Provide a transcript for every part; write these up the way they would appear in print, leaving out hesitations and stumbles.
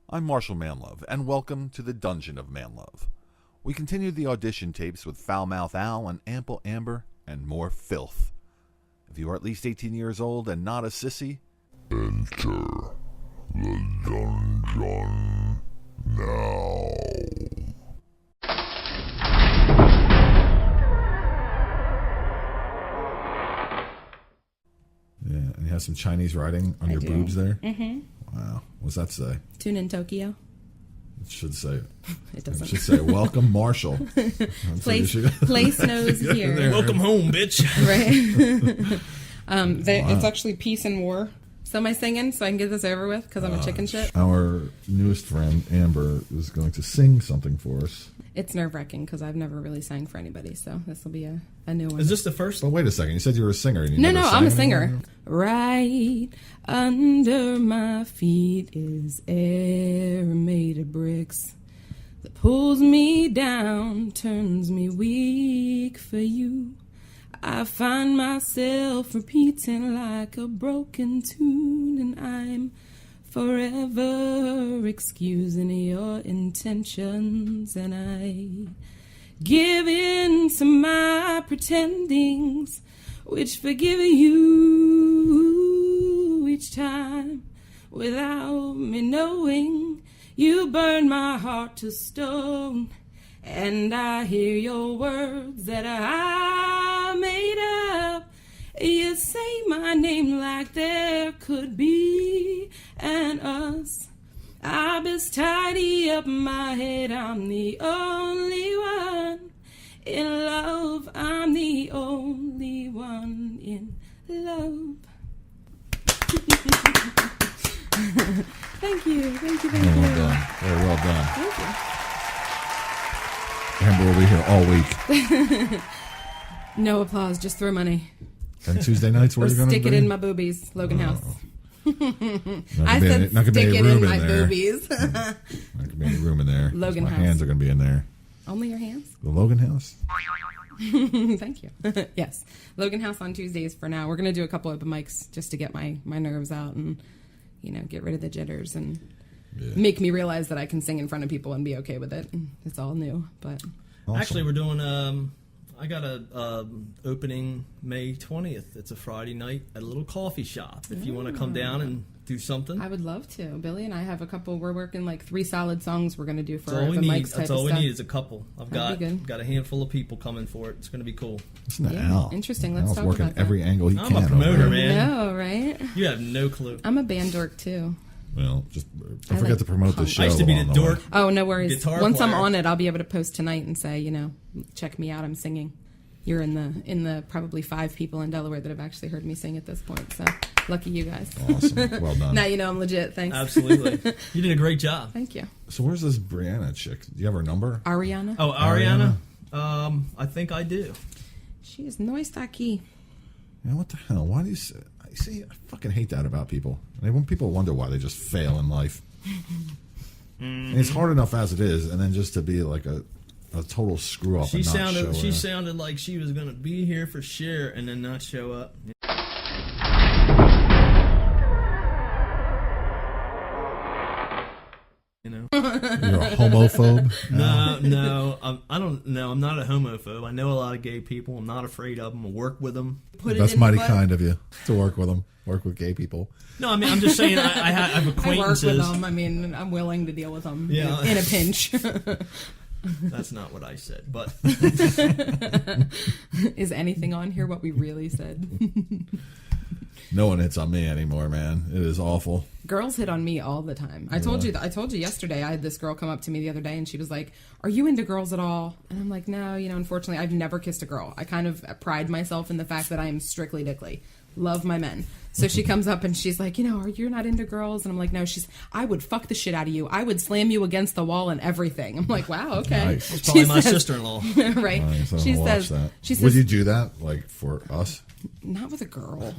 I'm Marshal Manlove, and welcome to the Dungeon of Manlove. We continue the audition tapes with Foul-Mouth Al and Ample Amber and more filth. If you are at least 18 years old and not a sissy, enter the dungeon now. Yeah, and you have some Chinese writing on your boobs there? Mm-hmm. Wow. What's that say? Tune in Tokyo. It should say... It doesn't. It should say, welcome, Marshal. Place knows here. Welcome home, bitch. Right? It's actually peace and war. So am I singing so I can get this over with because I'm a chicken shit? Our newest friend, Amber, is going to sing something for us. It's nerve-wracking because I've never really sang for anybody, so this will be a new one. Is this the first? But wait a second. You said you were a singer. And you No, never I'm a sang singer. anymore? Right under my feet is air made of bricks that pulls me down, turns me weak for you. I find myself repeating like a broken tune, and I'm forever excusing your intentions, and I give in to my pretendings, which forgive you each time without me knowing. You burn my heart to stone, and I hear your words that I made up. You say my name like there could be an us. I best tidy up my head, I'm the only one in love. I'm the only one in love. Thank you. Well done. Very well done. Thank you. Amber will be here all week. No applause, just throw money. And Tuesday nights, where Or are you going to be? stick it in my boobies, Logan House. I said not gonna be stick any it room in my there. boobies. Not going to be any room in there. Logan My House. hands are going to be in there. Only your hands? The Logan House? Thank you. Yes. Logan House on Tuesdays for now. We're going to do a couple open mics just to get my nerves out and, get rid of the jitters and make me realize that I can sing in front of people and be okay with it. It's all new, but... Awesome. Actually, we're doing. I got a opening May 20th. It's a Friday night at a little coffee shop. If you want to come down and do something, I would love to. Billy and I have a couple. We're working like 3 solid songs we're going to do for that's all we open need. mics type That's of all we stuff. need is a couple. I've That'd be got a handful of people coming for it. It's going to be cool. Listen to Yeah, Al. interesting. Let's Al's talk working about that. every angle he I'm can. a promoter, over there. man. No, right? You have no clue. I'm a band dork too. Well, just don't I forget like to promote the punk. show. I used to be the along dork. way. Oh, no worries. Guitar Once I'm player. on it, I'll be able to post tonight and say, check me out. I'm singing. You're in the probably 5 people in Delaware that have actually heard me sing at this point. So lucky you guys. Awesome. Well done. Now you know I'm legit. Thanks. Absolutely, you did a great job. Thank you. So where's this Brianna chick? Do you have her number? Ariana. Oh, Ariana. I think I do. She is nice aquí. Yeah, what the hell? Why do you say... See, I fucking hate that about people. When people wonder why they just fail in life. And it's hard enough as it is, and then just to be like a total screw up. She and not sounded. show She up. sounded like she was going to be here for sure, and then not show up. You're You're a homophobe. No, I don't know. I'm not a homophobe. I know a lot of gay people. I'm not afraid of them. I work with them. That's mighty kind of you to work with them. Work with gay people. No, I mean I'm just saying I have I work acquaintances. with them. I mean, I'm willing to deal with them Yeah. in a pinch. That's not what I said, but Is anything on here what we really said? No one hits on me anymore, man. It is awful. Girls hit on me all the time. I told you yesterday. I had this girl come up to me the other day, and she was like, "Are you into girls at all?" And I'm like, "No, unfortunately, I've never kissed a girl. I kind of pride myself in the fact that I am strictly dickly. Love my men." So she comes up and she's like, "Are you not into girls?" And I'm like, "No." I would fuck the shit out of you. I would slam you against the wall and everything. I'm like, "Wow, okay." Nice. it's probably my sister-in-law. Right? Nice, I'm She gonna watch says, that. "She says, Would you do that, like, for us? not with a girl."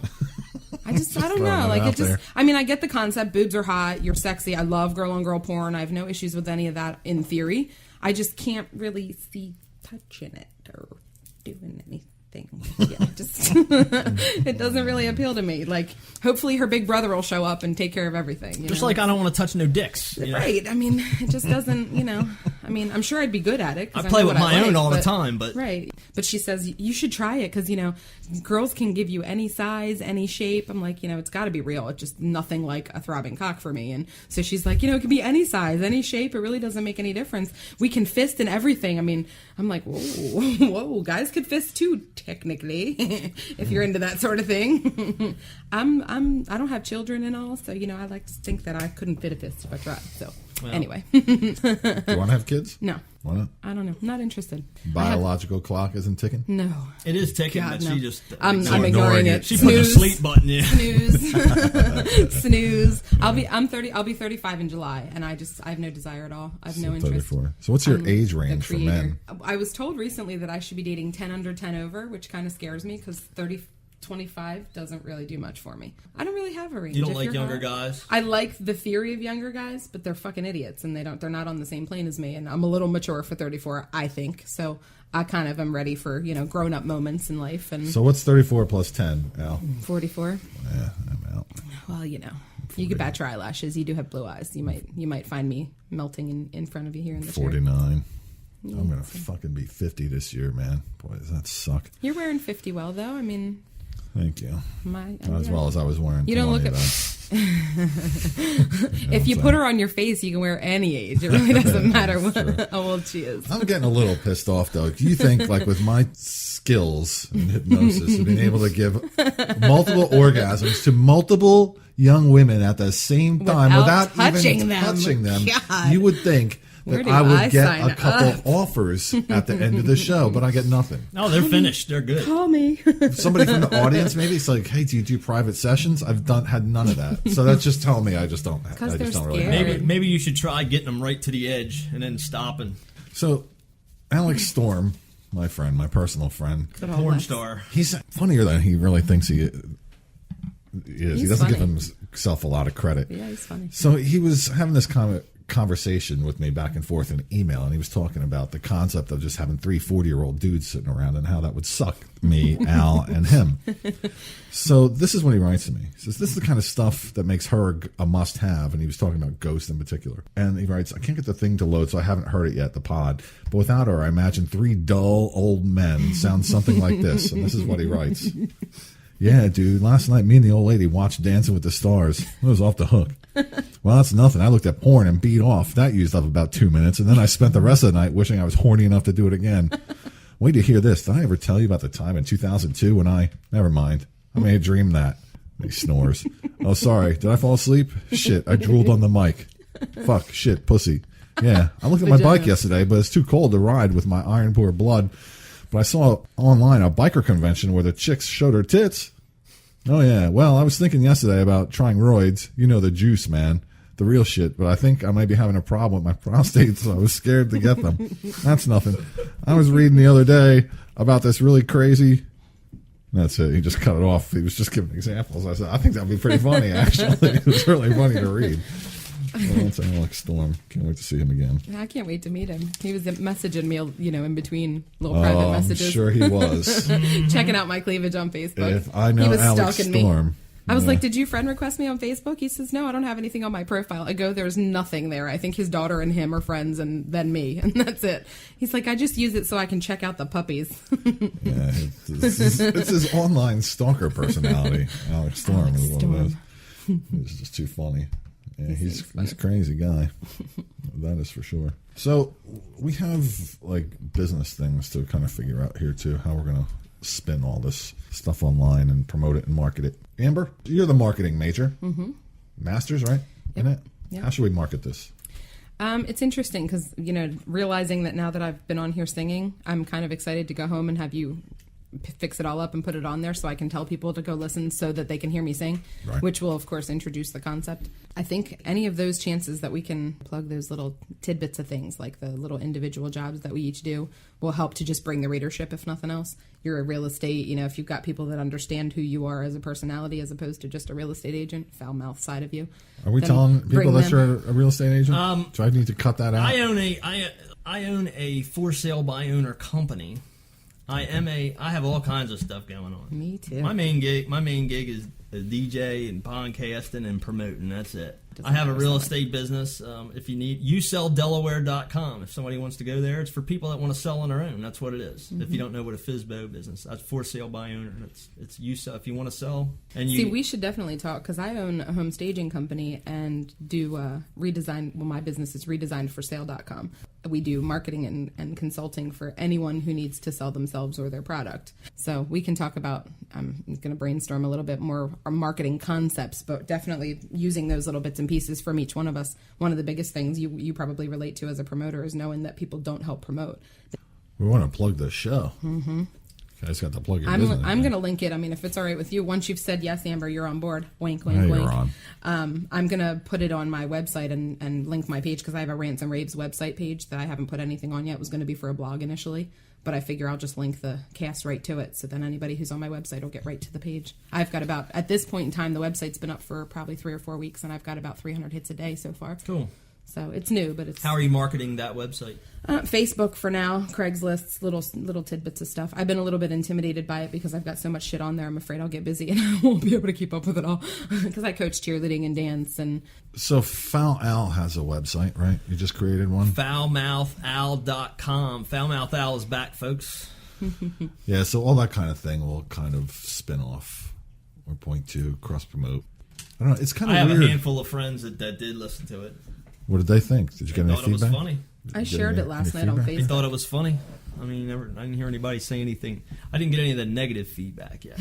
I don't throwing know. that Like, out it just, there. I mean, I get the concept. Boobs are hot. You're sexy. I love girl on girl porn. I have no issues with any of that in theory. I just can't really see touching it or doing anything thing. Yeah, just it doesn't really appeal to me. Like, hopefully her big brother will show up and take care of everything. You Just know? like I don't want to touch no dicks. You know? Right. I mean, it just doesn't, I mean, I'm sure I'd be good at it. I play with my own all the time, but... Right. But she says, you should try it because, girls can give you any size, any shape. I'm like, it's got to be real. It's just nothing like a throbbing cock for me. And so she's like, it can be any size, any shape. It really doesn't make any difference. We can fist and everything. I mean, I'm like, whoa, guys could fist too, technically, if you're into that sort of thing. I don't have children and all, so, I like to think that I couldn't fit a fist if I tried. So, anyway. Do you want to have kids? No. Why not? I don't know. I'm not interested. Biological clock isn't ticking? No. It is ticking, God, but no. she just... I'm ignoring ignoring it. it. She put the sleep button in. Snooze. Snooze. I'll be 35 in July, and I have no desire at all. I have no interest. 34. So what's your age range for men? I was told recently that I should be dating 10 under, 10 over, which kind of scares me because 25 doesn't really do much for me. I don't really have a range. You don't If like you're younger hot- guys? I like the theory of younger guys, but they're fucking idiots, and they're not on the same plane as me. And I'm a little mature for 34, I think. So I kind of am ready for grown up moments in life. And So what's 34 plus 10, Al? 44. Yeah, I'm out. Well, you could bat your eyelashes. You do have blue eyes. You might find me melting in front of you here in the chair. 49. I'm going to fucking be 50 this year, man. Boy, does that suck. You're wearing 50 well, though. I mean, Thank you. my Not as well as I was wearing. You don't look at. If you put her on your face, you can wear any age. It really doesn't matter how old she is. I'm getting a little pissed off, though. Do you think, like, with my skills in hypnosis, of being able to give multiple orgasms to multiple young women at the same time Without without even touching touching them, God. you would think Where that do I would I get sign a couple up? offers at the end of the show, but I get nothing. No, they're finished. They're good. Call me. Somebody from the audience, maybe it's like, "Hey, do you do private sessions?" I've had none of that, so that's just telling me I just don't. I they're just don't really. scared. Have it. Maybe you should try getting them right to the edge and then stopping. So, Alex Storm, my friend, my personal friend, Good old Porn Lex. star. he's funnier than he really thinks he is. He's He doesn't give funny. himself a lot of credit. Yeah, he's funny. So he was having this conversation with me back and forth in email, and he was talking about the concept of just having 3 40-year-old dudes sitting around and how that would suck me, Al, and him. So this is what he writes to me. He says, this is the kind of stuff that makes her a must-have, and he was talking about Ghost in particular. And he writes, I can't get the thing to load, so I haven't heard it yet, the pod. But without her, I imagine 3 dull old men sound something like this. And this is what he writes. Yeah, dude, last night me and the old lady watched Dancing with the Stars. It was off the hook. Well, that's nothing. I looked at porn and beat off. That used up about 2 minutes, and then I spent the rest of the night wishing I was horny enough to do it again. Wait to hear this. Did I ever tell you about the time in 2002 when never mind. I may have dreamed that. He snores. Oh, sorry. Did I fall asleep? Shit, I drooled on the mic. Fuck, shit, pussy. Yeah, I looked at my bike yesterday, but it's too cold to ride with my iron poor blood. But I saw online a biker convention where the chicks showed her tits. Oh, yeah. Well, I was thinking yesterday about trying roids. You know, the juice, man. The real shit. But I think I might be having a problem with my prostate, so I was scared to get them. That's nothing. I was reading the other day about this really crazy... That's it. He just cut it off. He was just giving examples. I said, I think that would be pretty funny, actually. It was really funny to read. Well, that's Alex Storm. Can't wait to see him again. I can't wait to meet him. He was messaging me, in between little private messages. I'm sure he was. Checking out my cleavage on Facebook. If I know he was Alex stalking Storm. Me. I was like, did you friend request me on Facebook? He says, no, I don't have anything on my profile. I go, there's nothing there. I think his daughter and him are friends and then me. And that's it. He's like, I just use it so I can check out the puppies. Yeah, it's his online stalker personality. Alex Storm is what it is. It's just too funny. Yeah, he's a crazy guy. That is for sure. So we have like business things to kind of figure out here too, how we're going to spin all this stuff online and promote it and market it. Amber, you're the marketing major. Mm-hmm. Masters, right? Yep. In it? Yep. How should we market this? It's interesting because, realizing that now that I've been on here singing, I'm kind of excited to go home and have you fix it all up and put it on there so I can tell people to go listen so that they can hear me sing, right. Which will, of course, introduce the concept. I think any of those chances that we can plug those little tidbits of things, like the little individual jobs that we each do, will help to just bring the readership, if nothing else. You're a real estate, if you've got people that understand who you are as a personality as opposed to just a real estate agent, foul mouth side of you. Are we telling people that you're a real estate agent? Do I need to cut that out? I own a for sale by owner company, I have all kinds of stuff going on. Me too. My main gig is a DJ and podcasting and promoting. That's it. Doesn't I have a matter real so much. estate business. If you need, YouSellDelaware.com. If somebody wants to go there, it's for people that want to sell on their own. That's what it is. If you don't know what a FSBO business, that's for sale by owner. It's you sell if you want to sell. And See, we should definitely talk because I own a home staging company and do redesign. Well, my business is redesignedforsale.com. We do marketing and consulting for anyone who needs to sell themselves or their product. So we can talk about, I'm going to brainstorm a little bit more our marketing concepts, but definitely using those little bits and pieces from each one of us. One of the biggest things you probably relate to as a promoter is knowing that people don't help promote. We want to plug this show. Mm-hmm. You guys got to plug your business. I'm going to link it. I mean, if it's all right with you, once you've said yes, Amber, you're on board. Wink, wink, Yeah, wink. you're on. I'm going to put it on my website and link my page because I have a Rants and Raves website page that I haven't put anything on yet. It was going to be for a blog initially, but I figure I'll just link the cast right to it. So then anybody who's on my website will get right to the page. I've got about, at this point in time, the website's been up for probably 3 or 4 weeks and I've got about 300 hits a day so far. Cool. So it's new, but it's... How are you marketing that website? Facebook for now, Craigslist, little tidbits of stuff. I've been a little bit intimidated by it because I've got so much shit on there. I'm afraid I'll get busy and I won't be able to keep up with it all because I coach cheerleading and dance. And So Foul Al has a website, right? You just created one? Foulmouthowl.com. Foulmouth Owl is back, folks. Yeah, so all that kind of thing will kind of spin off or point to, cross-promote. I don't know. It's kind I of have weird. a handful of friends that did listen to it. What did they think? Did you get They any thought it was feedback? funny. I Did you shared get it last any night on feedback? They Facebook. thought it was funny. I mean, I didn't hear anybody say anything. I didn't get any of the negative feedback yet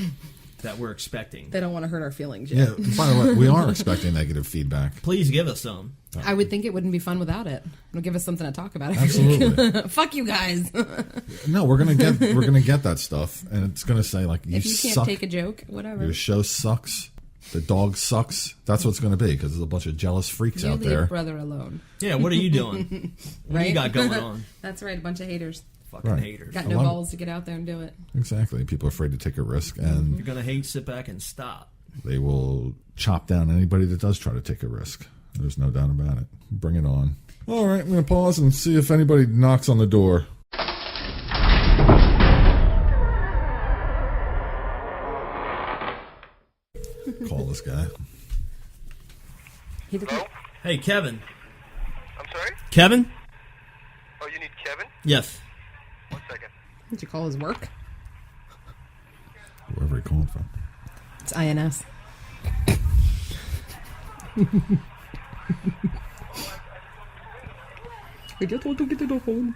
that we're expecting. They don't want to hurt our feelings Yeah, yet. by the way, we are expecting negative feedback. Please give us some. I would think it wouldn't be fun without it. It'll give us something to talk about. Absolutely. Fuck you guys. No, we're gonna get that stuff, and it's gonna say like If you can't suck. take a joke, whatever. Your show sucks. The dog sucks. That's what it's going to be because there's a bunch of jealous freaks You out leave there. brother alone. Yeah, what are you doing? What do you got going on? That's right, a bunch of haters. Fucking Right. haters. Got A no lot of- balls to get out there and do it. Exactly. People are afraid to take a risk, and You're going to hate, sit back, and stop. they will chop down anybody that does try to take a risk. There's no doubt about it. Bring it on. All right, I'm going to pause and see if anybody knocks on the door. Call this guy. He doesn't- Hello? Hey, Kevin. I'm sorry? Kevin? Oh, you need Kevin? Yes. 1 second. Did you call his work? Wherever he called from. It's INS. I just want to get to the phone.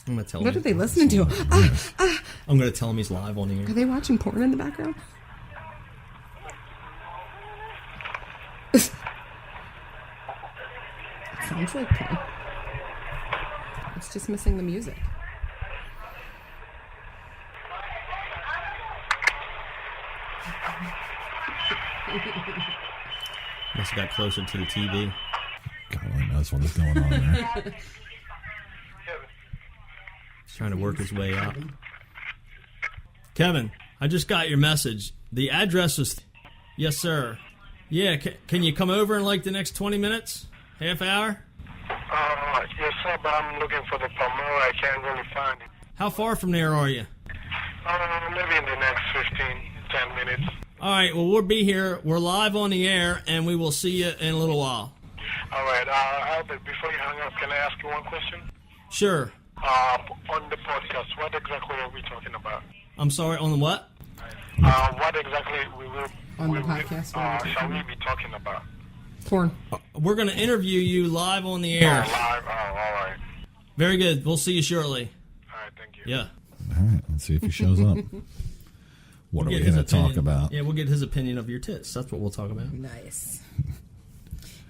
I'm going to tell him. What are they listening to? I'm going to tell him he's live on the Are air. they watching porn in the background? Sounds like porn. It's just missing the music. Must have got closer to the TV. God only knows what is going on there. Kevin. He's trying to work his way out. Kevin, I just got your message. The address was... Yes, sir. Yeah, can you come over in like the next 20 minutes? Half hour? Yes, sir, but I'm looking for the promoter. I can't really find it. How far from there are you? Maybe in the next 10 minutes. All right, well, we'll be here. We're live on the air, and we will see you in a little while. All right, Albert, before you hang up, can I ask you one question? Sure. On the podcast, what exactly are we talking about? I'm sorry, on the what? What exactly On the podcast, what are we shall we be talking about? Porn. We're going to interview you live on the Oh, air. live? Oh, all right. Very good. We'll see you shortly. All right, thank you. Yeah. All right, let's see if he shows up. What are we Get going his to talk opinion. about? Yeah, we'll get his opinion of your tits. That's what we'll talk about. Nice.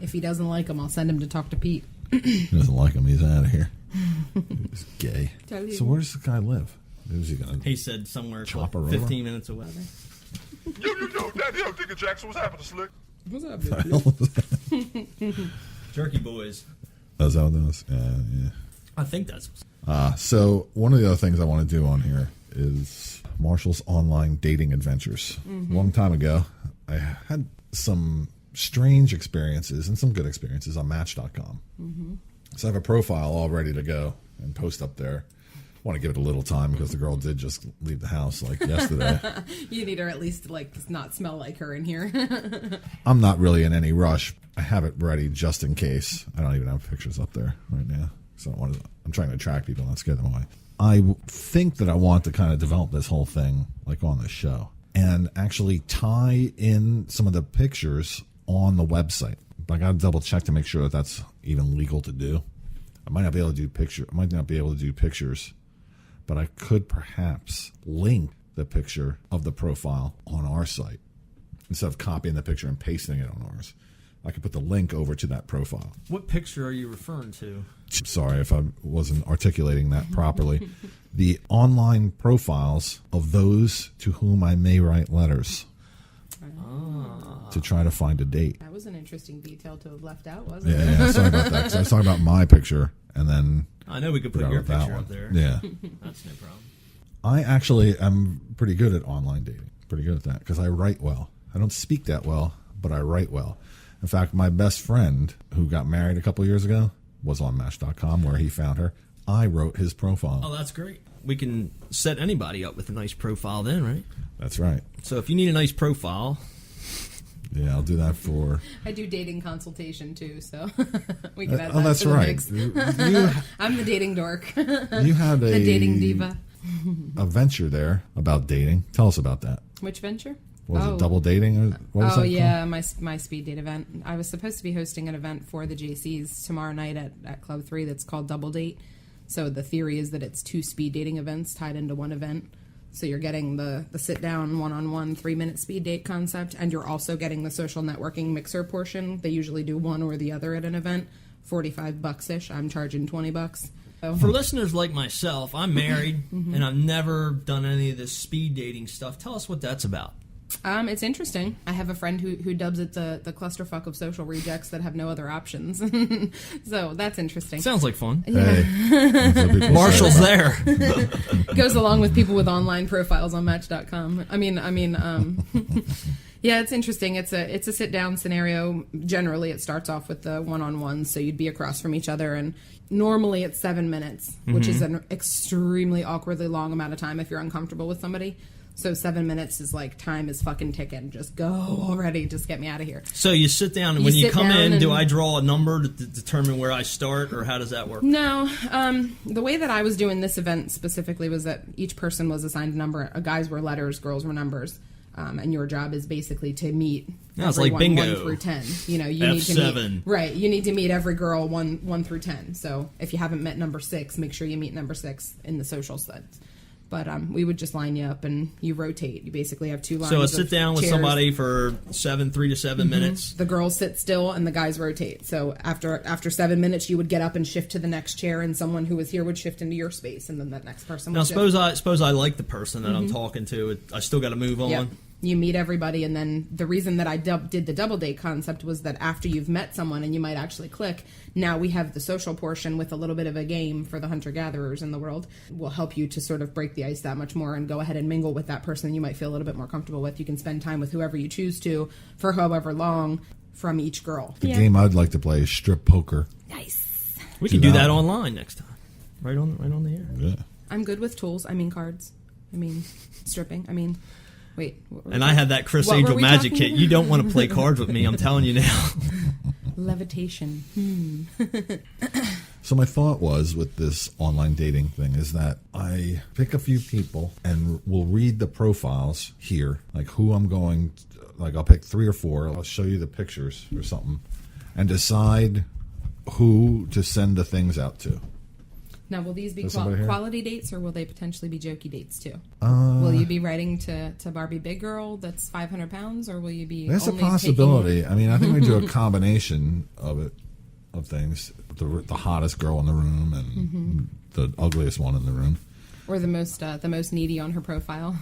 If he doesn't like him, I'll send him to talk to Pete. He doesn't like him. He's out of here. He's gay. Tell you. So where does this guy live? Who's he going to... He said somewhere Chop her over? 15 minutes away. Yo, Daddy, Digger Jackson, what's happening, Slick? What's up, Jerky boys. That's how it does. Yeah. I think that's... So one of the other things I want to do on here is Marshal's online dating adventures. A long time ago, I had some strange experiences and some good experiences on Match.com. So I have a profile all ready to go and post up there want to give it a little time because the girl did just leave the house like yesterday. You need her at least to not smell like her in here. I'm not really in any rush. I have it ready just in case. I don't even have pictures up there right now. So I'm trying to attract people, not scare them away. I think that I want to kind of develop this whole thing like on the show and actually tie in some of the pictures on the website. But I got to double check to make sure that that's even legal to do. I might not be able to do pictures, but I could perhaps link the picture of the profile on our site instead of copying the picture and pasting it on ours. I could put the link over to that profile. What picture are you referring to? Sorry if I wasn't articulating that properly. The online profiles of those to whom I may write letters to try to find a date. That was an interesting detail to have left out, wasn't it? Yeah, sorry about that. 'Cause I was talking about my picture, and then I know we could put forgot your about that picture one. up there. Yeah. That's no problem. I actually am pretty good at online dating. Pretty good at that because I write well. I don't speak that well, but I write well. In fact, my best friend who got married a couple years ago was on Match.com where he found her. I wrote his profile. Oh, that's great. We can set anybody up with a nice profile then, right? That's right. So if you need a nice profile... Yeah, I'll do that for... I do dating consultation too, so we can add Oh, that that's to the right. mix. I'm the dating dork. You had The dating diva. a venture there about dating. Tell us about that. Which venture? Was it double dating? Or what was that yeah, my speed date event. I was supposed to be hosting an event for the JCs tomorrow night at Club 3 that's called Double Date. So the theory is that it's 2 speed dating events tied into one event. So you're getting the sit-down, one-on-one, 3-minute speed date concept, and you're also getting the social networking mixer portion. They usually do one or the other at an event. $45-ish. I'm charging $20. So. For listeners like myself, I'm married, and I've never done any of this speed dating stuff. Tell us what that's about. It's interesting. I have a friend who dubs it the clusterfuck of social rejects that have no other options. So that's interesting. Sounds like fun. Hey, that's what people Marshal's say. there. Goes along with people with online profiles on Match.com. Yeah, it's interesting. It's a sit down scenario. Generally, it starts off with the one-on-one, so you'd be across from each other, and normally it's 7 minutes, which is an extremely awkwardly long amount of time if you're uncomfortable with somebody. So 7 minutes is like time is fucking ticking. Just go already. Just get me out of here. So you sit down, and when you sit come down in, and- do I draw a number to determine where I start, or how does that work? No. The way that I was doing this event specifically was that each person was assigned a number. Guys were letters, girls were numbers. And your job is basically to meet It's like everyone bingo. 1 through 10. You know, you F7. need to meet, right. You need to meet every girl 1 through 10. So if you haven't met number 6, make sure you meet number 6 in the social sets. But we would just line you up and you rotate. You basically have 2 lines. So a of sit down with chairs. somebody for 3 to 7 minutes. The girls sit still and the guys rotate. So after 7 minutes, you would get up and shift to the next chair, and someone who was here would shift into your space, and then that next person would Now, shift. suppose I like the person that I'm talking to. I still got to move on. Yep. You meet everybody, and then the reason that I did the double date concept was that after you've met someone and you might actually click, now we have the social portion with a little bit of a game for the hunter-gatherers in the world. Will help you to sort of break the ice that much more and go ahead and mingle with that person you might feel a little bit more comfortable with. You can spend time with whoever you choose to for however long from each girl. The game I'd like to play is strip poker. Nice. We Do can do that that one. online next time. Right on the air. Yeah. I'm good with tools. I mean cards. I mean stripping. I mean... Wait. And I had that Chris What were Angel we magic talking kit. about? You don't want to play cards with me. I'm telling you now. Levitation. So my thought was with this online dating thing is that I pick a few people and we'll read the profiles here, like who I'm going, like I'll pick 3 or 4. I'll show you the pictures or something and decide who to send the things out to. Now, will these be Is somebody here? quality dates, or will they potentially be jokey dates too? Will you be writing to Barbie Big Girl that's 500 pounds, or will you be? That's a only possibility. I mean, I think we do a combination of things. The hottest girl in the room and the ugliest one in the room. or the most needy on her profile?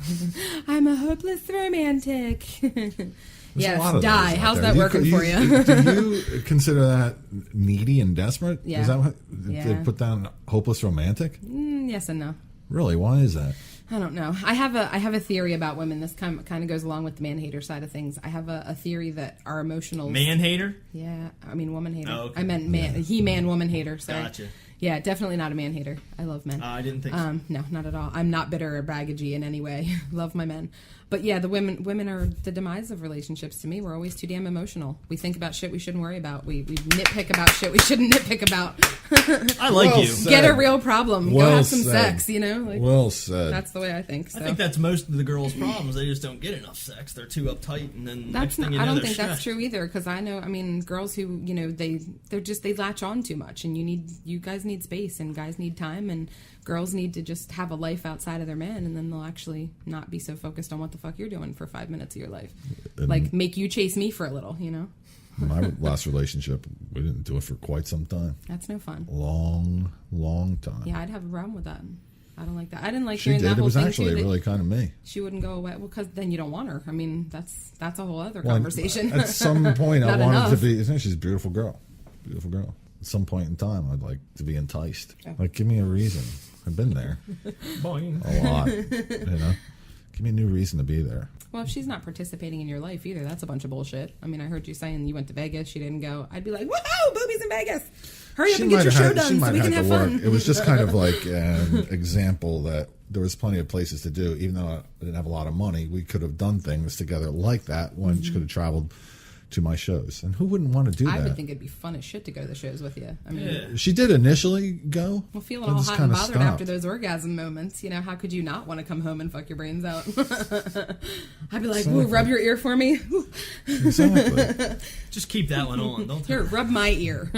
I'm a hopeless romantic. There's a lot Yes, of die. those out How's there. that working for you? Do you consider that needy and desperate? Yeah. Is that what Yeah. they put down? Hopeless romantic? Yes and no. Really? Why is that? I don't know. I have a theory about women. This kind of goes along with the man hater side of things. I have a theory that our emotional Man hater? Yeah, I mean woman hater. Oh, okay. I meant man, woman hater. Sorry. Gotcha. Yeah, definitely not a man hater. I love men. I didn't think so. No, not at all. I'm not bitter or baggagey in any way. Love my men. But yeah, the women are the demise of relationships to me. We're always too damn emotional. We think about shit we shouldn't worry about. We nitpick about shit we shouldn't nitpick about. I like Well you. said. Get a real problem. Well Go have some said. sex, you know? Like, Well said. that's the way I think. So. I think that's most of the girls' problems. They just don't get enough sex. They're too uptight, and then next thing you know, I don't they're think that's stressed. true either. Because I know, I mean, girls who they latch on too much, and you guys need space, and guys need time, and girls need to just have a life outside of their man, and then they'll actually not be so focused on what the fuck you're doing for 5 minutes of your life. Like make you chase me for a little, you know. My last relationship, we didn't do it for quite some time. That's no fun. Long time. Yeah, I'd have a problem with that. I don't like that. I didn't like She hearing did. that It whole was thing actually too, that really kind of me. she wouldn't go away. Well, because then you don't want her. I mean, that's a whole other conversation. At some point, I Not wanted enough. to be. She's a beautiful girl. Beautiful girl. At some point in time, I'd like to be enticed. Like, give me a reason. I've been there Boing. a lot. You know, give me a new reason to be there. Well, if she's not participating in your life either, that's a bunch of bullshit. I mean, I heard you saying you went to Vegas, she didn't go. I'd be like, whoa, boobies in Vegas. Hurry up and get your show done so we can have fun. It was just kind of like an example that there was plenty of places to do. Even though I didn't have a lot of money, we could have done things together like that when she could have traveled to my shows. And who wouldn't want to do that? I would think it'd be fun as shit to go to the shows with you. I mean, She did initially go. well, feeling but all just hot and kinda bothered stopped. after those orgasm moments, you know, how could you not want to come home and fuck your brains out? I'd be like, Exactly. ooh, rub your ear for me. Exactly. Just keep that one on. Don't Here, rub my ear.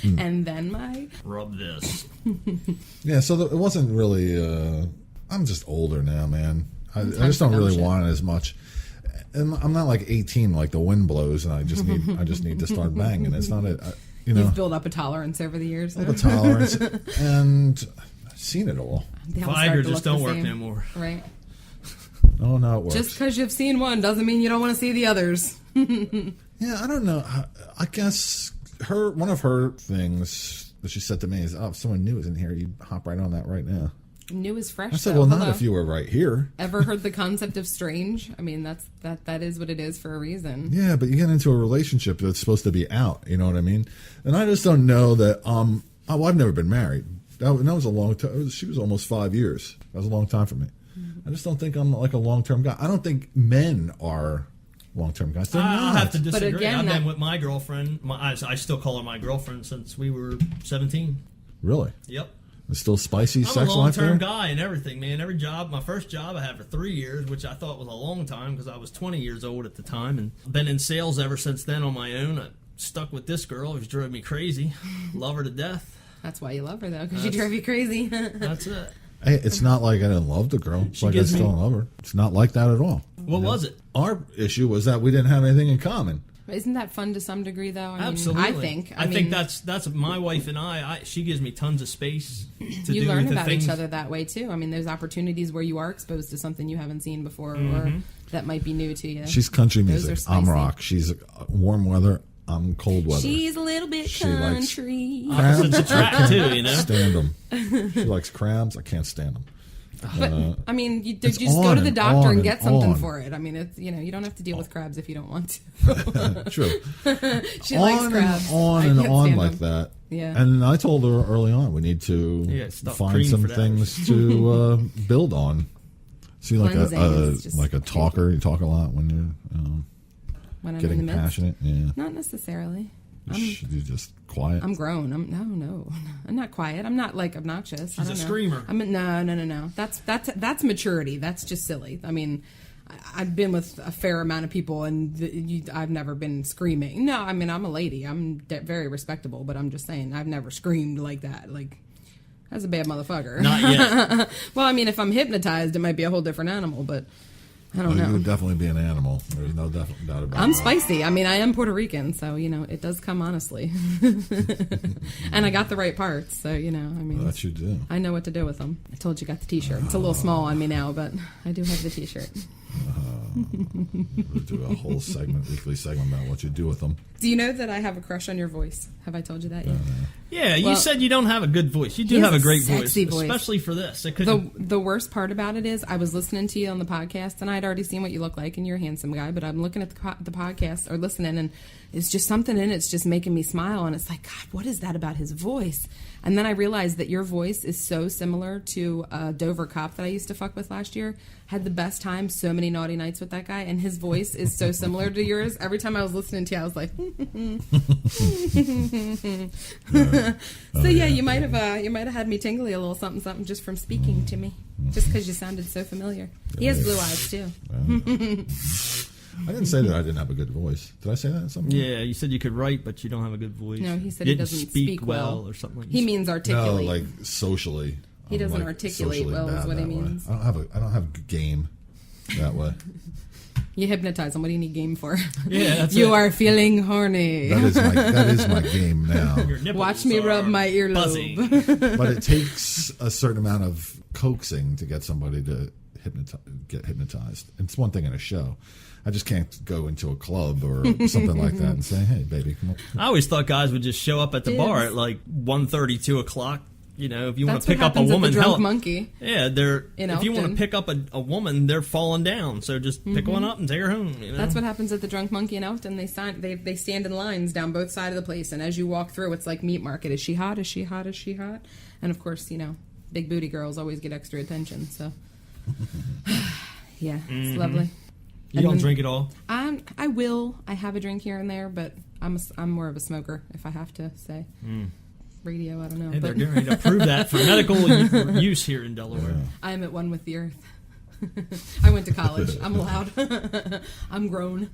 And then my... rub this. Yeah, so it wasn't really. I'm just older now, man. I just don't for dumb really shit. want it as much. And I'm not like 18, like the wind blows, and I just need to start banging. It's not You've built up a tolerance over the years. a tolerance, and I've seen it all. They all start Viagra to just look don't the work same. no more. Right. Oh no, it works. Just because you've seen one doesn't mean you don't want to see the others. Yeah, I don't know. I guess one of her things that she said to me is, "Oh, if someone new is in here, you'd hop right on that right now." New is fresh. I said, though. "Well, not Hello. if you were right here." Ever heard the concept of strange? I mean, that is what it is for a reason. Yeah, but you get into a relationship that's supposed to be out. You know what I mean? And I just don't know that. I've never been married. That was a long time. She was almost 5 years. That was a long time for me. I just don't think I'm like a long-term guy. I don't think men are long-term guys. They're I'll not. have to disagree. again, I've been that- with my girlfriend. I still call her my girlfriend since we were 17. Really? Yep. It's still spicy I'm sex a life there? long-term guy and everything, man. Every job, my first job I had for 3 years, which I thought was a long time because I was 20 years old at the time, and been in sales ever since then on my own. I stuck with this girl, who's drove me crazy. Love her to death. That's why you love her, though, because she drove you crazy. That's it. Hey, it's not like I didn't love the girl. It's She like I gives me- still love her. It's not like that at all. What was it? Our issue was that we didn't have anything in common. Isn't that fun to some degree, though? I mean, Absolutely. I think. I think that's my wife and I. She gives me tons of space to do you learn the about things. each other that way too. I mean, there's opportunities where you are exposed to something you haven't seen before, or Mm-hmm. that might be new to you. She's country Those music. are I'm spicy. rock. She's warm weather. I'm cold weather. She's a little bit She likes- country. Opposites attract too, you know. Stand them. She likes crabs. I can't stand them. But I mean, you it's just go on to the and doctor on and get and something on. for it. I mean, it's you don't have to deal with crabs if you don't want to. True. She likes crabs. On I and can't on stand like them. that. Yeah. And I told her early on we need to Yeah, stop find cream some for that. things to build on. See, like Cleansing is just a talker. You talk a lot when you're When I'm getting in the midst, passionate. Yeah. not necessarily. You're just quiet. I'm grown. No. I'm not quiet. I'm not like obnoxious. I She's don't a know. screamer. No. That's maturity. That's just silly. I mean, I've been with a fair amount of people, and I've never been screaming. No, I mean, I'm a lady. I'm very respectable, but I'm just saying I've never screamed like that. Like, that's a bad motherfucker. Not yet. Well, I mean, if I'm hypnotized, it might be a whole different animal, but I don't You know. would definitely be an animal. There's no doubt about I'm it. spicy. I mean, I am Puerto Rican, so, it does come honestly. And I got the right parts, so, I mean, That you do. I know what to do with them. I told you got the t-shirt. It's a little small on me now, but I do have the t-shirt. We'll do a whole weekly segment about what you do with them. Do you know that I have a crush on your voice? Have I told you that yet? Yeah, you Well, said you don't have a good voice. You do he has have a a great sexy voice. especially for this. It couldn't. The worst part about it is I was listening to you on the podcast, and I'd already seen what you look like, and you're a handsome guy, but I'm looking at the podcast or listening, and it's just something in it's just making me smile, and it's like, God, what is that about his voice? And then I realized that your voice is so similar to a Dover cop that I used to fuck with last year. Had the best time, so many naughty nights with that guy, and his voice is so similar to yours. Every time I was listening to you, I was like, so yeah, you might have had me tingly a little something just from speaking to me, just because you sounded so familiar. He has blue eyes too. I didn't say that I didn't have a good voice. Did I say that at some point? Yeah, you said you could write, but you don't have a good voice. No, he said you he doesn't speak well or something. Like He means No, articulate. like socially. He doesn't I'm, articulate socially well is bad what he that way. means. I don't have game that way. You hypnotize him. What do you need game for? Yeah, that's you it. are feeling horny. That is my game now. Your nipples Watch me are rub my buzzing. earlobe. But it takes a certain amount of coaxing to get somebody to get hypnotized. It's one thing in a show. I just can't go into a club or something like that and say, "Hey, baby, come on." I always thought guys would just show up at the bar at like 1:30, 2 o'clock. You know, if you want That's to pick what up a happens at woman, the Drunk hell, Monkey. yeah, they're. In If you want to Elkton. pick up a woman, they're falling down. So just pick one up and take her home. You know? That's what happens at the Drunk Monkey in Elkton. They stand in lines down both sides of the place, and as you walk through, it's like meat market. Is she hot? Is she hot? Is she hot? And of course, you know, big booty girls always get extra attention. So, yeah, it's lovely. You And don't then- drink at all. I will. I have a drink here and there, but I'm more of a smoker, if I have to say. Radio, I don't know. Hey, they're but getting ready to approve that for medical use here in Delaware. I am at one with the earth. I went to college. I'm allowed. I'm grown.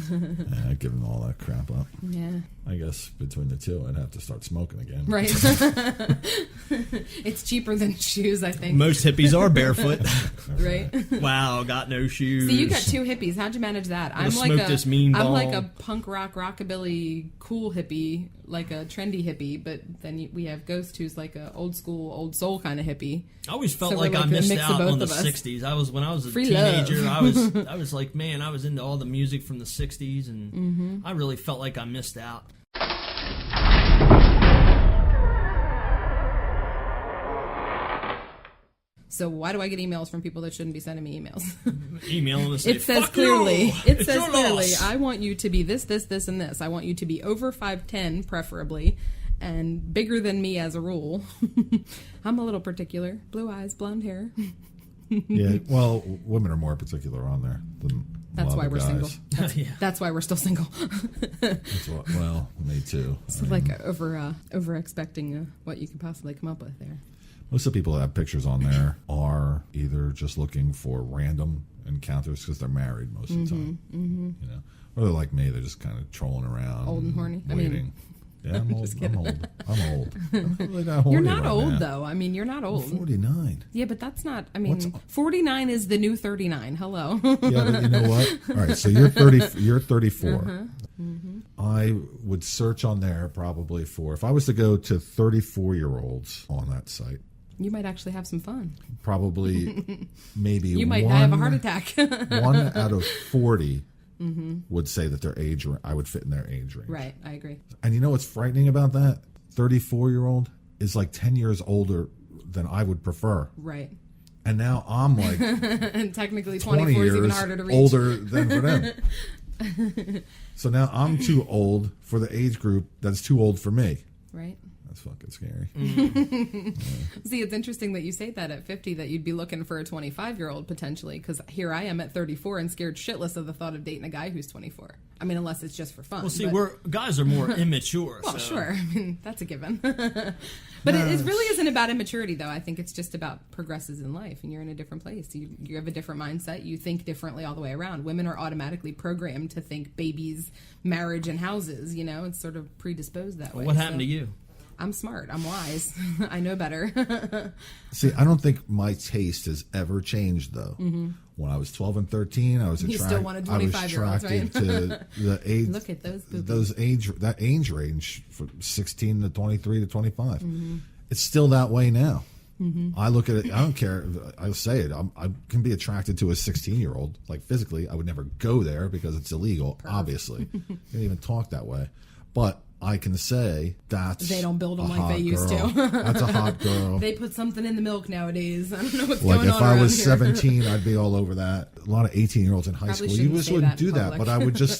Yeah, giving all that crap up. Yeah. I guess between the two, I'd have to start smoking again. Right. It's cheaper than shoes, I think. Most hippies are barefoot. Right. Wow, got no shoes. See, you got two hippies. How'd you manage that? Gonna smoke this mean I'm ball. like a punk rock rockabilly cool hippie, like a trendy hippie. But then we have Ghost, who's like a old school, old soul kind of hippie. I always felt So like we're I like the missed mix of out both on the of us. '60s. When I was a Free teenager, love. I was like, man, I was into all the music from the '60s, and I really felt like I missed out. So why do I get emails from people that shouldn't be sending me emails? Email them and say, It says "Fuck clearly. you! It It's says your clearly. loss." I want you to be this, this, this, and this. I want you to be over 5'10", preferably, and bigger than me as a rule. I'm a little particular. Blue eyes, blonde hair. Yeah, well, women are more particular on there than a That's lot why of we're guys. single. Yeah. That's why we're still single. That's what, well, me too. So like over expecting what you could possibly come up with there. Most of the people that have pictures on there are either just looking for random encounters because they're married most of the time. You know, or they're like me; they're just kind of trolling around, Old and horny? I waiting. mean- Yeah, I'm old. Just I'm kidding. old. I'm old. I'm really not horny You're not right old now. though. I mean, you're not I'm old. 49. Yeah, but that's not. I What's- mean, 49 is the new 39. Hello. Yeah, but you know what? All right, so you're 30. You're 34. I would search on there probably for if I was to go to 34-year-olds on that site. You might actually have some fun. Probably, maybe You might have a heart attack. 1 out of 40 would say that their age. I would fit in their age range. Right, I agree. And you know what's frightening about that? 34-year-old is like 10 years older than I would prefer. Right. And now I'm like And technically 20 24 is even years harder to reach. older than for them. So now I'm too old for the age group that's too old for me. Right. That's fucking scary. See, it's interesting that you say that at 50 that you'd be looking for a 25-year-old potentially, because here I am at 34 and scared shitless of the thought of dating a guy who's 24. I mean, unless it's just for fun. Well, see, but- guys are more immature. Well, so. sure. I mean, that's a given. But it really isn't about immaturity, though. I think it's just about progresses in life, and you're in a different place. You have a different mindset. You think differently all the way around. Women are automatically programmed to think babies, marriage, and houses. You know, it's sort of predisposed that way. What happened So to you? I'm smart. I'm wise. I know better. See, I don't think my taste has ever changed, though. When I was 12 and 13, I was You still wanted 25-year-olds, right? attracted to the age. Look at those boobies. that age range from 16 to 23 to 25. It's still that way now. I look at it. I don't care. I'll say it. I can be attracted to a 16-year-old. Like physically, I would never go there because it's illegal. Obviously, can't even talk that way. But I can say that's They don't build them a like hot they used girl. to. That's a hot girl. They put something in the milk nowadays. I don't know what's Like going on if I around was here. 17, I'd be all over that. A lot of 18-year-olds in high Probably school, you shouldn't just say wouldn't that in do that. public.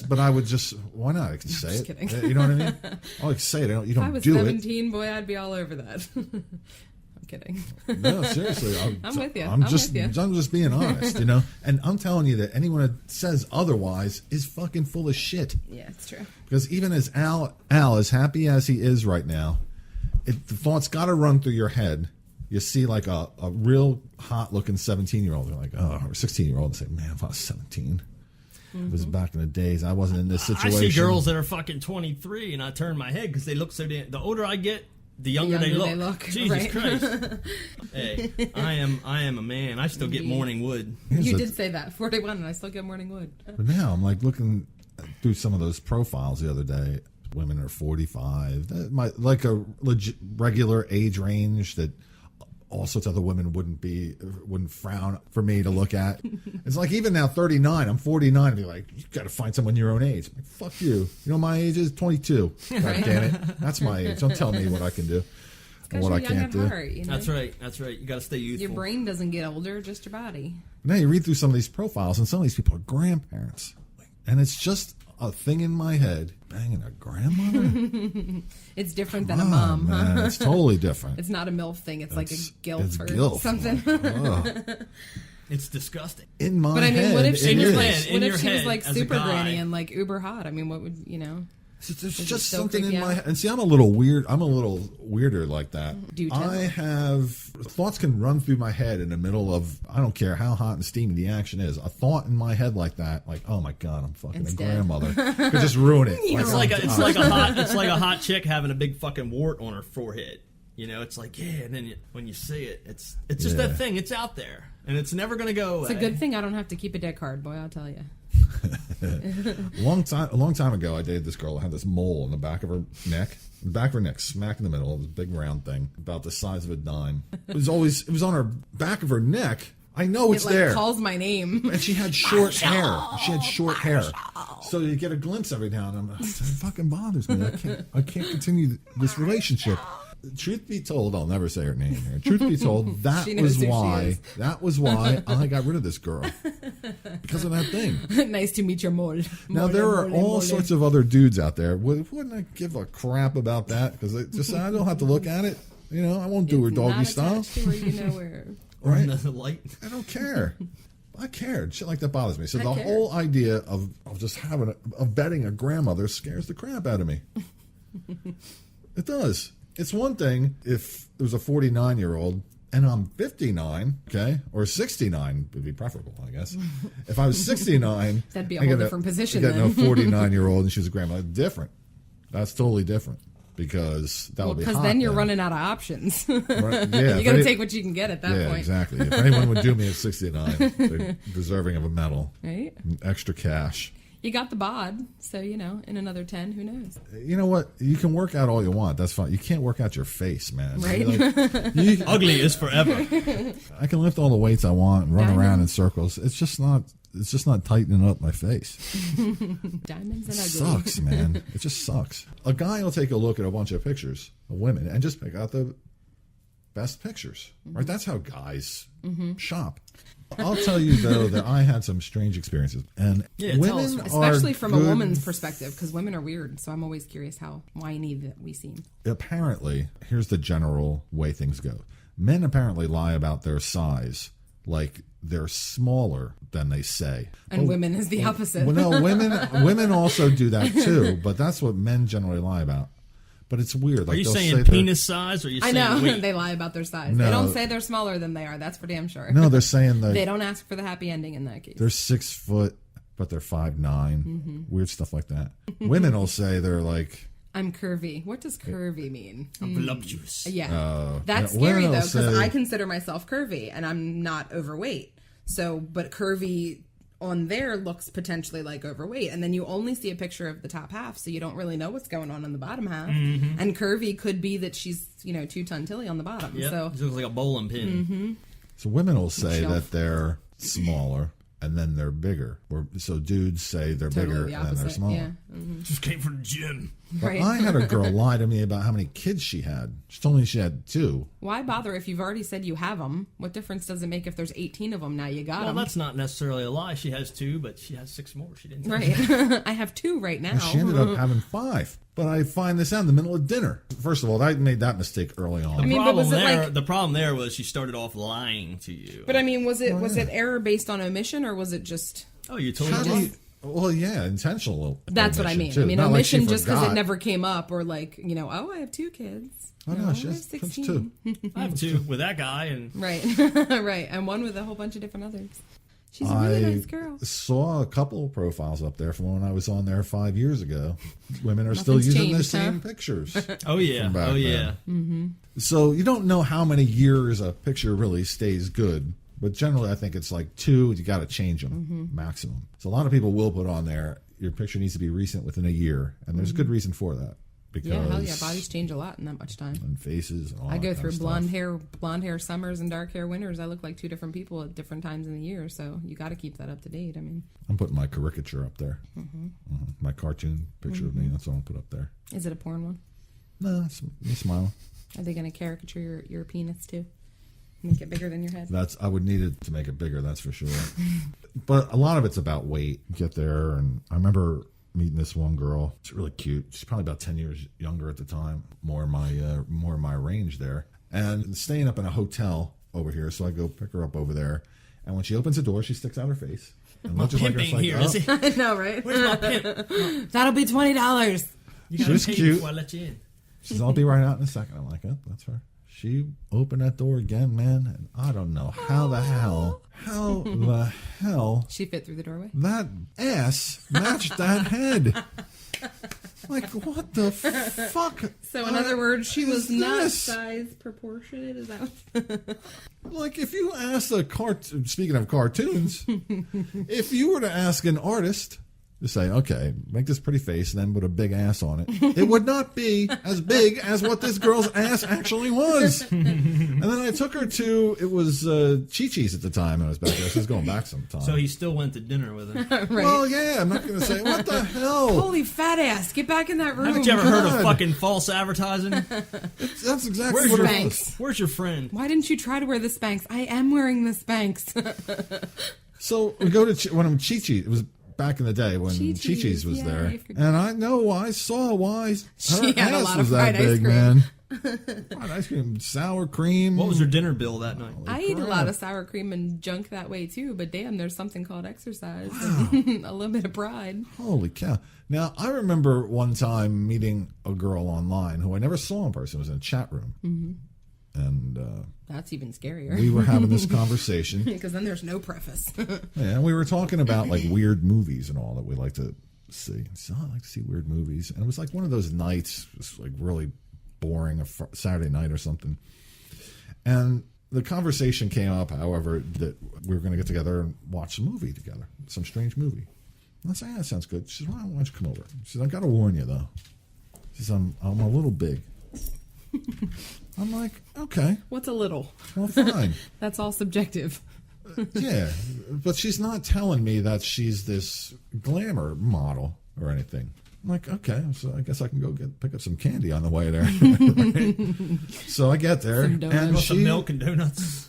But I would just. Why not? I can say just it. kidding. You know what I mean? I like say it. You If I don't was do 17, boy, I'd be all over that. I'm kidding. it. No, seriously. I'm with you. I'm I'm just. with you. I'm just being honest. You know. And I'm telling you that anyone that says otherwise is fucking full of shit. Yeah, it's true. Because even as Al, as happy as he is right now, the thought's got to run through your head. You see like a real hot-looking 17-year-old. You're like, oh, or 16-year-old, and say, man, if I was 17, it was back in the days. I wasn't in this situation. I see girls that are fucking 23, and I turn my head because they look so damn. The older I get, the younger they look. Jesus right? Christ! Hey, I am a man. I still get morning wood. You did say that. 41, and I still get morning wood. But now I'm like looking through some of those profiles the other day. Women are 45. That might like a regular age range that all sorts of other women wouldn't frown for me to look at. It's like even now 39, I'm 49, and be like, you got to find someone your own age. I'm like, fuck you. You know my age is 22. God damn it. That's my age. Don't tell me what I can do or what I can't do. Heart, you know? That's right. You got to stay youthful. Your brain doesn't get older, just your body. Now you read through some of these profiles, and some of these people are grandparents. And it's just a thing in my head. Banging a grandmother? It's different than a mom, man, huh? it's totally different. It's not a MILF thing. It's like a gilf it's or gilf. something. Ugh. It's disgusting. In my But I mean, head, what if she it was is. like, In what your if she was head, like as a super guy. granny and like uber hot? I mean, what would you know? It's Does it just still something freak in you my out? head. And see, I'm a little weird. I'm a little weirder like that. Do tell. I have thoughts can run through my head in the middle of, I don't care how hot and steamy the action is. A thought in my head like that, like, oh my God, I'm fucking Instead. a grandmother. Could just ruin it. It's like a hot chick having a big fucking wart on her forehead. You know, it's like, yeah, and then when you see it, it's just Yeah. that thing. It's out there, and it's never going to go away. It's a good thing I don't have to keep a deck card, boy. I'll tell you. A long time ago, I dated this girl that had this mole in the back of her neck. The back of her neck, smack in the middle, this big round thing, about the size of a dime. It was on her back of her neck. I know it's It like there. calls my name. And she had short hair. She had short hair. So you get a glimpse every now and then. It fucking bothers me. I can't continue this relationship. Truth be told, I'll never say her name here. Truth be told, that She knows was who she why. is. That was why I got rid of this girl. Because of that thing. Nice to meet your mole. Now, there are all sorts of other dudes out there. Wouldn't I give a crap about that? Because I don't have to look at it. You know, I won't do her doggy style. To her, you know where. or in Right? the light. I don't care. I cared. Shit like that bothers me. So the care. whole idea of just of betting a grandmother scares the crap out of me. It does. It's one thing if there was a 49-year-old and I'm 59, okay, or 69 would be preferable, I guess. If I was 69, That'd be a I whole got different position I got then. no 49-year-old and she was a grandmother. Different. That's totally different because that would be Because hot then you're running out of options. Right? Yeah, You got to take what you can get at that yeah, point. exactly. If anyone would do me at 69, they're deserving of a medal, Right? extra cash. You got the bod, so, you know, in another 10, who knows? You know what? You can work out all you want. That's fine. You can't work out your face, man. Right. Ugly is forever. I can lift all the weights I want and run Diamond. around in circles. It's just not tightening up my face. Diamonds and It ugly. sucks, man. It just sucks. A guy will take a look at a bunch of pictures of women and just pick out the best pictures. Right? That's how guys shop. I'll tell you though that I had some strange experiences, and Yeah, tell women us. Especially are from a good- woman's perspective, because women are weird, so I'm always curious how whiny that we seem. Apparently, here's the general way things go. Men apparently lie about their size, like they're smaller than they say. And women is the opposite. Well, no, women also do that too, but that's what men generally lie about. But it's weird. Like Are you they'll saying say penis size, or are you I saying know. weight? They lie about their size. No. They don't say they're smaller than they are. That's for damn sure. No, they're saying that They don't ask for the happy ending in that case. they're 6 foot, but they're 5'9". Weird stuff like that. Women will say they're like. I'm curvy. What does curvy mean? Voluptuous. Yeah. That's yeah, scary, women though, will because say- I consider myself curvy, and I'm not overweight. So, but curvy on there looks potentially like overweight. And then you only see a picture of the top half, so you don't really know what's going on in the bottom half. And curvy could be that she's, 2-ton tilly on the bottom. Yeah, So, it looks like a bowling pin. So women will say Shelf. that they're smaller, and then they're bigger. So dudes say they're Totally bigger the and then they're opposite. smaller. Yeah. Mm-hmm. Just came from the gym. But Right. I had a girl lie to me about how many kids she had. She told me she had 2. Why bother if you've already said you have them? What difference does it make if there's 18 of them? Now you got Well, them. that's not necessarily a lie. She has 2, but she has 6 more. She didn't. Right. I have 2 right now. And she ended up having 5. But I find this out in the middle of dinner. First of all, I made that mistake early on. I mean, but was it like? The problem there was she started off lying to you. But I mean, was it error based on omission or was it just? Oh, you told How her. do you, well, yeah, intentional. That's what I omission, mean. too. I mean, Not like she omission just because it forgot. never came up, or like oh, I have 2 kids. Oh, no, she I have has 16. 2. I have 2 with that guy, and Right, right, and one with a whole bunch of different others. She's a really nice girl. Saw a couple of profiles up there from when I was on there 5 years ago. Women are still Nothing's using the changed, same huh? pictures. oh yeah, From back oh yeah. then. So you don't know how many years a picture really stays good. But generally, I think it's like 2. You got to change them maximum. So a lot of people will put on there, your picture needs to be recent within a year. And there's a good reason for that. Because Yeah, hell yeah, bodies change a lot in that much time. and faces and all I that go kind through of blonde hair summers and dark hair winters. I look like 2 different people at different times in the year, so you got to keep that up to date. I mean, I'm putting my caricature up there. My cartoon picture of me. That's what I'll put up there. is it a porn one? No, it's me smiling. Are they going to caricature your penis too? Make it bigger than your head? I would need it to make it bigger, that's for sure. But a lot of it's about weight. Get there, and I remember meeting this one girl. She's really cute. She's probably about 10 years younger at the time. More in my range there. And staying up in a hotel over here, so I go pick her up over there. And when she opens the door, she sticks out her face. And My looks pimp like ain't here, is he? I know, right? Where's my pimp? That'll be $20. You She gotta was pay cute. before I let you in. She says, I'll be right out in a second. I'm like, oh, that's her. She opened that door again, man, and I don't know how the hell She fit through the doorway? that ass matched that head. Like, what the fuck? So, in other words, she was is not this? size proportionate? Is that Like, if you asked speaking of cartoons, if you were to ask an artist to say, okay, make this pretty face and then put a big ass on it, it would not be as big as what this girl's ass actually was. And then I took her to, it was Chi-Chi's at the time. I was back there. She was going back sometime. So he still went to dinner with her. right? Well, yeah, I'm not going to say, what the hell? Holy fat ass, get back in that room. Haven't you ever heard of God. fucking false advertising? That's exactly Where's what your it was. Spanx? Where's your friend? Why didn't you try to wear the Spanx? I am wearing the Spanx. So we go to when I'm Chi-Chi. It was back in the day when Chi-Chi's, Chi-Chi's was yeah, there, I forgot. and I saw why She her had a ass lot was of that fried ice big, cream. man. Fried ice cream, sour cream. What was her dinner bill that night? I eat a crap. lot of sour cream and junk that way too, but damn, there's something called exercise. a little bit of pride. Holy cow! Now I remember one time meeting a girl online who I never saw in person. It was in a chat room, and That's even scarier. we were having this conversation. Because then there's no preface. And we were talking about like weird movies and all that we like to see. So I like to see weird movies, and it was like one of those nights, just like really boring, a Saturday night or something. And the conversation came up, however, that we were going to get together and watch a movie together, some strange movie. And I said, yeah, that sounds good. She said, well, why don't you come over? She said, I got to warn you though. She said, I'm a little big. I'm like, okay, What's a little? well, fine. That's all subjective. Yeah, but she's not telling me that she's this glamour model or anything. I'm like, okay, so I guess I can go pick up some candy on the way there. Right? So I get there, Some donuts. and Want some milk and donuts?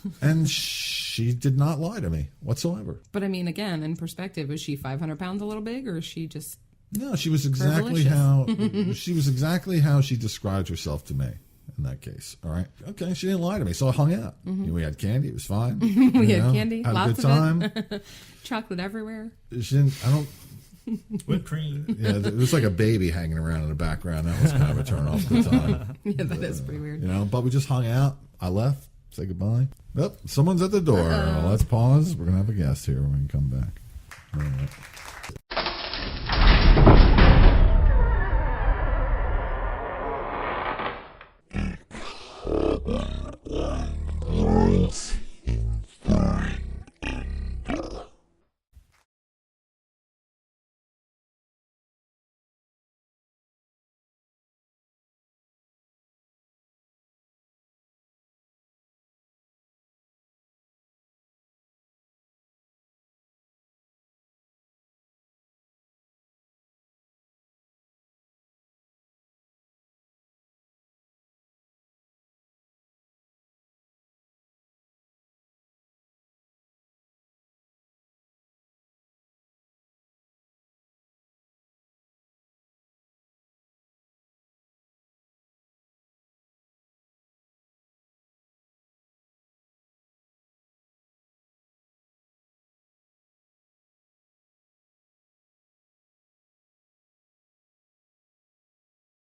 she did not lie to me whatsoever. But I mean, again, in perspective, is she 500 pounds a little big, or is she just... No, she was exactly how she described herself to me. In that case, all right, okay, she didn't lie to me, so I hung out. We had candy; it was fine. We had candy, had lots a good of time. it. Chocolate everywhere. She didn't. I don't. Whipped cream. Yeah, there was like a baby hanging around in the background. That was kind of a turn off at the time. Yeah, that is pretty weird. You know, but we just hung out. I left, say goodbye. Yep, someone's at the door. Let's pause. We're gonna have a guest here when we come back. All right.